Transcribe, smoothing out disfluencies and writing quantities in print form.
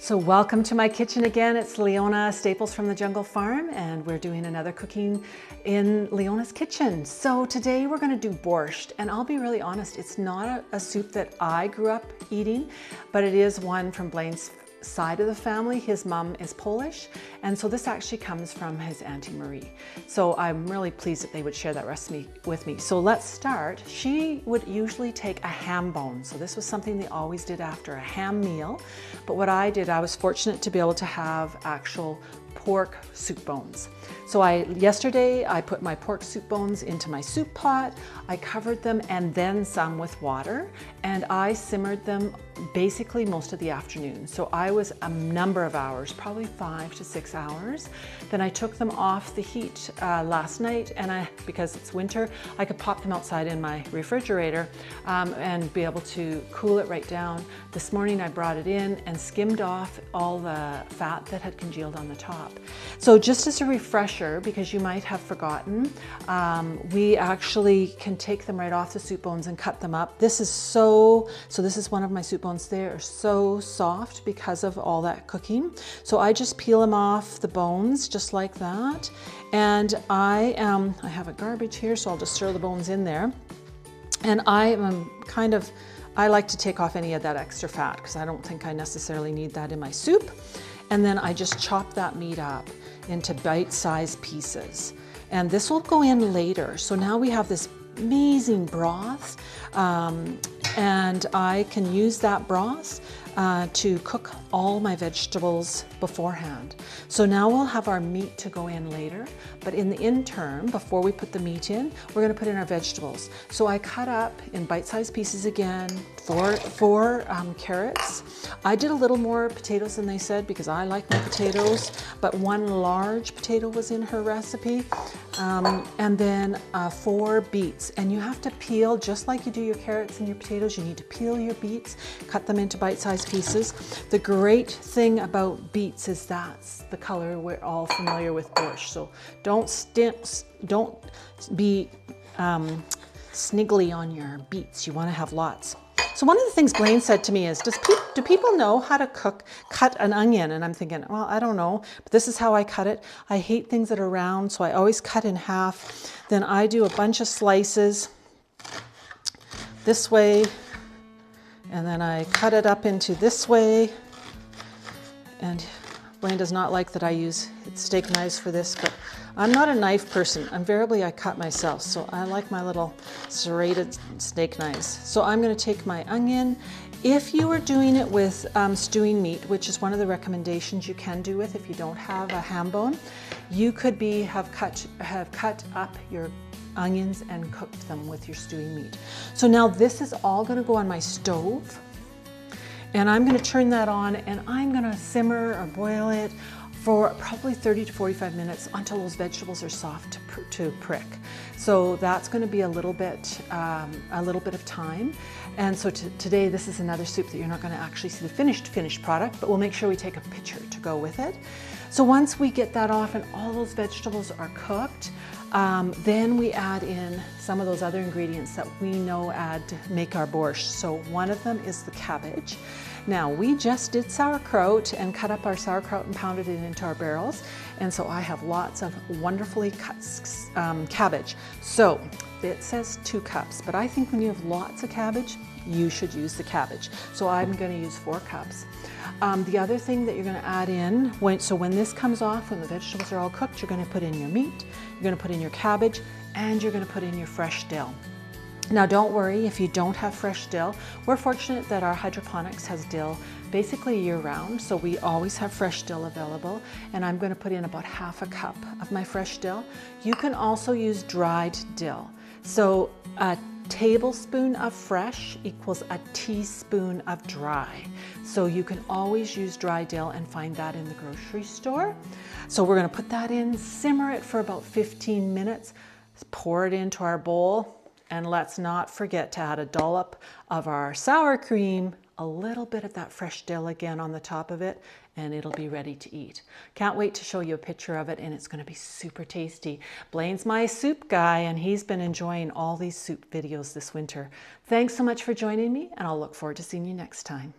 So welcome to my kitchen again. It's Leona Staples from the Jungle Farm, and we're doing another cooking in Leona's kitchen. So today we're going to do borscht, and I'll be really honest, it's not a soup that I grew up eating, but it is one from Blaine's side of the family. His mom is Polish, and so this actually comes from his Auntie Marie. So I'm really pleased that they would share that recipe with me. So let's start. She would usually take a ham bone. So this was something they always did after a ham meal. But what I did, I was fortunate to be able to have actual pork soup bones. So yesterday I put my pork soup bones into my soup pot. I covered them and then some with water, and I simmered them basically most of the afternoon. So I was a number of hours, probably 5 to 6 hours. Then I took them off the heat last night, and because it's winter, I could pop them outside in my refrigerator and be able to cool it right down. This morning I brought it in and skimmed off all the fat that had congealed on the top. So just as a refresher, because you might have forgotten, we actually can take them right off the soup bones and cut them up. This is this is one of my soup bones. They are so soft because of all that cooking. So I just peel them off the bones just like that. And I have a garbage here, so I'll just throw the bones in there. And I like to take off any of that extra fat because I don't think I necessarily need that in my soup. And then I just chop that meat up into bite-sized pieces. And this will go in later. So now we have this amazing broth, and I can use that broth to cook all my vegetables beforehand. So now we'll have our meat to go in later, but in the interim, before we put the meat in, we're gonna put in our vegetables. So I cut up in bite-sized pieces again, four carrots. I did a little more potatoes than they said because I like my potatoes, but 1 large potato was in her recipe. And then 4 beets. And you have to peel, just like you do your carrots and your potatoes, you need to peel your beets, cut them into bite-sized pieces. The great thing about beets is that's the color we're all familiar with borscht. So don't be sniggly on your beets. You want to have lots. So one of the things Blaine said to me is, do people know how to cut an onion? And I'm thinking, well, I don't know, but this is how I cut it. I hate things that are round, so I always cut in half. Then I do a bunch of slices this way, and then I cut it up into this way. And Blaine does not like that I use steak knives for this, but I'm not a knife person. Invariably, I cut myself, so I like my little serrated steak knives. So I'm going to take my onion. If you are doing it with stewing meat, which is one of the recommendations you can do with if you don't have a ham bone, you could have cut up your onions and cooked them with your stewing meat. So now this is all going to go on my stove, and I'm going to turn that on, and I'm going to simmer or boil it for probably 30 to 45 minutes until those vegetables are soft to prick. So that's going to be a little bit of time. And so today this is another soup that you're not going to actually see the finished product, but we'll make sure we take a picture to go with it. So once we get that off and all those vegetables are cooked, then we add in some of those other ingredients that we know make our borscht. So one of them is the cabbage. Now, we just did sauerkraut and cut up our sauerkraut and pounded it into our barrels. And so I have lots of wonderfully cut cabbage. So it says 2 cups, but I think when you have lots of cabbage, you should use the cabbage. So I'm going to use 4 cups. The other thing that you're going to add in, when this comes off, when the vegetables are all cooked, you're going to put in your meat, you're going to put in your cabbage, and you're going to put in your fresh dill. Now don't worry if you don't have fresh dill. We're fortunate that our hydroponics has dill basically year round, so we always have fresh dill available, and I'm going to put in about ½ a cup of my fresh dill. You can also use dried dill. So a tablespoon of fresh equals a teaspoon of dry. So you can always use dry dill and find that in the grocery store. So we're going to put that in, simmer it for about 15 minutes, pour it into our bowl. And let's not forget to add a dollop of our sour cream, a little bit of that fresh dill again on the top of it, and it'll be ready to eat. Can't wait to show you a picture of it, and it's going to be super tasty. Blaine's my soup guy, and he's been enjoying all these soup videos this winter. Thanks so much for joining me, and I'll look forward to seeing you next time.